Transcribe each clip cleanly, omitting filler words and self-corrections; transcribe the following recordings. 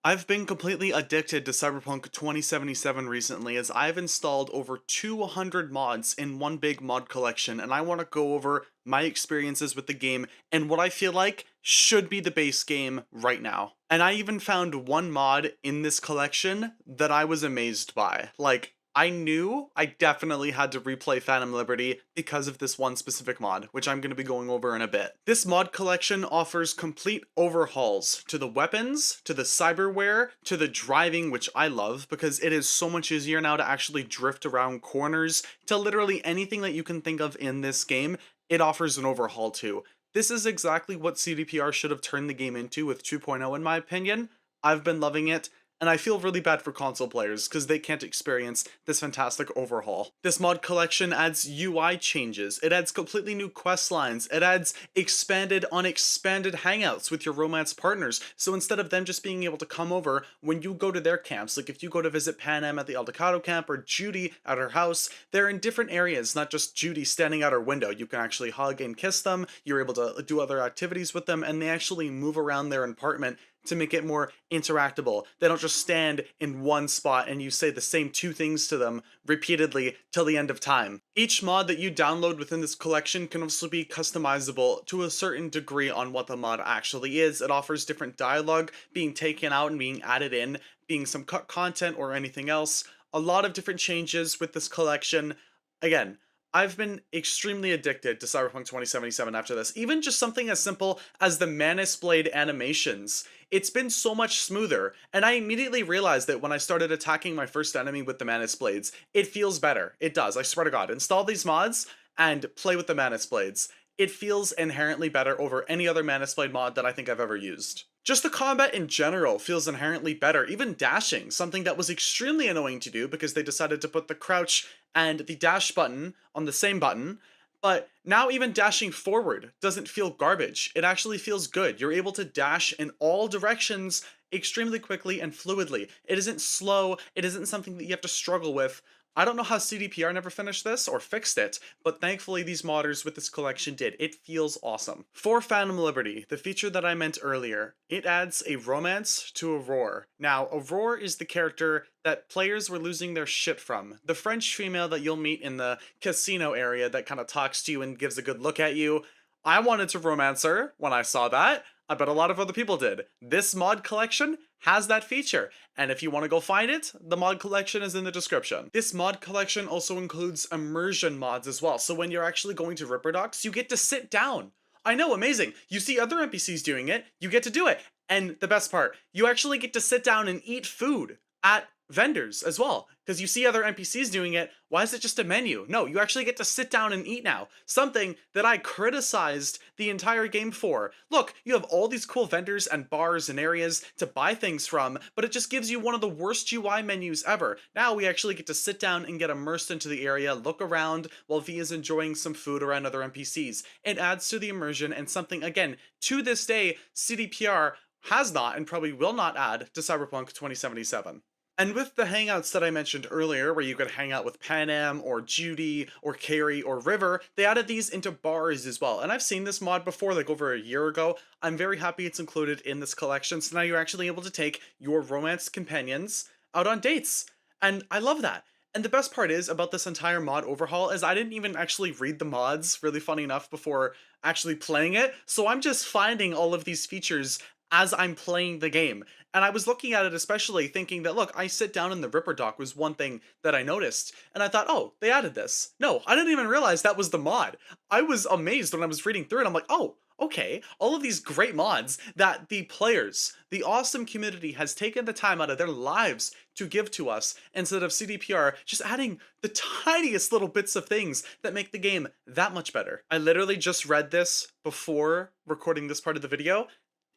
I've been completely addicted to Cyberpunk 2077 recently as I've installed over 200 mods in one big mod collection, and I want to go over my experiences with the game and what I feel like should be the base game right now. And I even found one mod in this collection that I was amazed by. Like, I knew I definitely had to replay Phantom Liberty because of this one specific mod, which I'm going to be going over in a bit. This mod collection offers complete overhauls to the weapons, to the cyberware, to the driving, which I love because it is so much easier now to actually drift around corners, to literally anything that you can think of in this game, it offers an overhaul to. This is exactly what CDPR should have turned the game into with 2.0 in my opinion. I've been loving it. And I feel really bad for console players because they can't experience this fantastic overhaul. This mod collection adds UI changes, it adds completely new quest lines, it adds expanded on expanded hangouts with your romance partners. So instead of them just being able to come over when you go to their camps, like if you go to visit Panem at the Aldecado camp or Judy at her house, they're in different areas, not just Judy standing at her window. You can actually hug and kiss them, you're able to do other activities with them, and they actually move around their apartment to make it more interactable. They don't just stand in one spot and you say the same two things to them repeatedly till the end of time. Each mod that you download within this collection can also be customizable to a certain degree on what the mod actually is. It offers different dialogue being taken out and being added in, being some cut content or anything else. A lot of different changes with this collection. Again, I've been extremely addicted to Cyberpunk 2077 after this. Even just something as simple as the Manus Blade animations. It's been so much smoother, and I immediately realized that when I started attacking my first enemy with the Manus Blades, it feels better. It does, I swear to God. Install these mods and play with the Manus Blades. It feels inherently better over any other Manus Blade mod that I think I've ever used. Just the combat in general feels inherently better, even dashing, something that was extremely annoying to do because they decided to put the crouch and the dash button on the same button, but now even dashing forward doesn't feel garbage. It actually feels good. You're able to dash in all directions extremely quickly and fluidly. It isn't slow, it isn't something that you have to struggle with. I don't know how CDPR never finished this or fixed it, but thankfully these modders with this collection did. It feels awesome. For Phantom Liberty, the feature that I meant earlier, it adds a romance to Aurore. Now, Aurore is the character that players were losing their shit from. The French female that you'll meet in the casino area that kind of talks to you and gives a good look at you. I wanted to romance her when I saw that. I bet a lot of other people did. This mod collection has that feature, and if you want to go find it, the mod collection is in the description. This mod collection also includes immersion mods as well, so when you're actually going to Ripperdocs, you get to sit down. I know, amazing. You see other NPCs doing it, you get to do it. And the best part, you actually get to sit down and eat food at vendors as well, because you see other NPCs doing it. Why is it just a menu? No, you actually get to sit down and eat now. Something that I criticized the entire game for. Look, you have all these cool vendors and bars and areas to buy things from, but it just gives you one of the worst UI menus ever. Now we actually get to sit down and get immersed into the area, look around while V is enjoying some food around other NPCs. It adds to the immersion and something, again, to this day, CDPR has not and probably will not add to Cyberpunk 2077. And with the hangouts that I mentioned earlier, where you could hang out with Panem, or Judy, or Carrie, or River, they added these into bars as well. And I've seen this mod before, like over a year ago. I'm very happy it's included in this collection, so now you're actually able to take your romance companions out on dates. And I love that. And the best part is about this entire mod overhaul is I didn't even actually read the mods, really funny enough, before actually playing it. So I'm just finding all of these features as I'm playing the game. And I was looking at it especially thinking that, look, I sit down in the Ripper dock was one thing that I noticed. And I thought, oh, they added this. No, I didn't even realize that was the mod. I was amazed when I was reading through it. I'm like, oh, okay, all of these great mods that the players, the awesome community has taken the time out of their lives to give to us instead of CDPR just adding the tiniest little bits of things that make the game that much better. I literally just read this before recording this part of the video.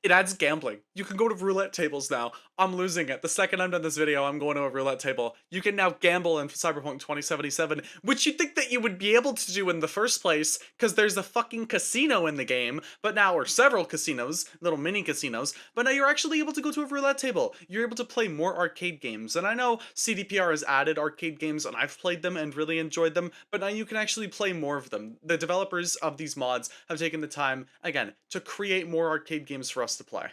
It adds gambling. You can go to roulette tables now. I'm losing it. The second I'm done this video, I'm going to a roulette table. You can now gamble in Cyberpunk 2077, which you'd think that you would be able to do in the first place, because there's a fucking casino in the game, but now, or several casinos, little mini casinos, but now you're actually able to go to a roulette table. You're able to play more arcade games, and I know CDPR has added arcade games, and I've played them and really enjoyed them, but now you can actually play more of them. The developers of these mods have taken the time, again, to create more arcade games for us to play.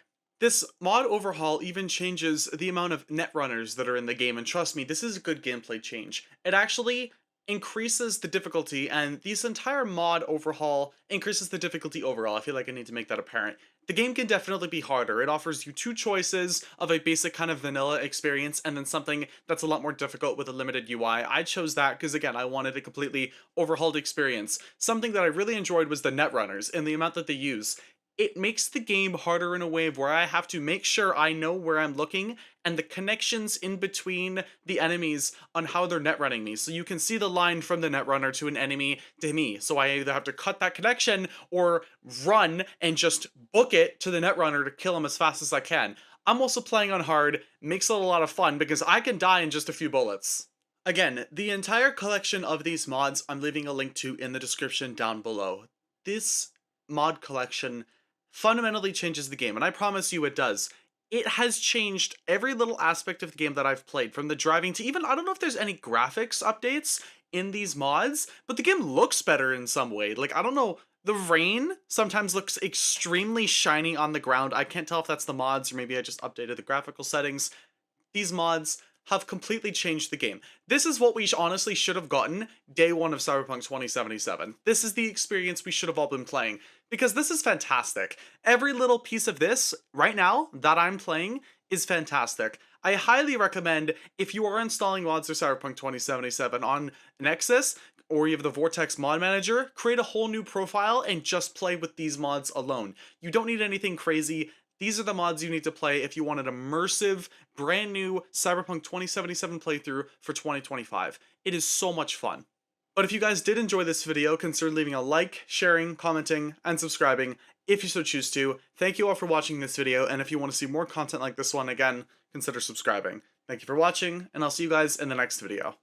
This mod overhaul even changes the amount of netrunners that are in the game, and trust me, this is a good gameplay change. It actually increases the difficulty, and this entire mod overhaul increases the difficulty overall. I feel like I need to make that apparent. The game can definitely be harder. It offers you two choices of a basic kind of vanilla experience and then something that's a lot more difficult with a limited UI. I chose that because, again, I wanted a completely overhauled experience. Something that I really enjoyed was the netrunners and the amount that they use. It makes the game harder in a way where I have to make sure I know where I'm looking and the connections in between the enemies on how they're net running me. So you can see the line from the netrunner to an enemy to me. So I either have to cut that connection or run and just book it to the netrunner to kill him as fast as I can. I'm also playing on hard, makes it a lot of fun because I can die in just a few bullets. Again, the entire collection of these mods I'm leaving a link to in the description down below. This mod collection fundamentally changes the game, and I promise you it does. It has changed every little aspect of the game that I've played, from the driving to even, I don't know if there's any graphics updates in these mods, but the game looks better in some way. Like, I don't know, the rain sometimes looks extremely shiny on the ground. I can't tell if that's the mods or maybe I just updated the graphical settings. These mods have completely changed the game. This is what we honestly should have gotten day one of Cyberpunk 2077. This is the experience we should have all been playing, because this is fantastic. Every little piece of this, right now, that I'm playing, is fantastic. I highly recommend, if you are installing mods for Cyberpunk 2077 on Nexus, or you have the Vortex mod manager, create a whole new profile and just play with these mods alone. You don't need anything crazy. These are the mods you need to play if you want an immersive, brand new Cyberpunk 2077 playthrough for 2025. It is so much fun. But if you guys did enjoy this video, consider leaving a like, sharing, commenting, and subscribing if you so choose to. Thank you all for watching this video, and if you want to see more content like this one, again, consider subscribing. Thank you for watching, and I'll see you guys in the next video.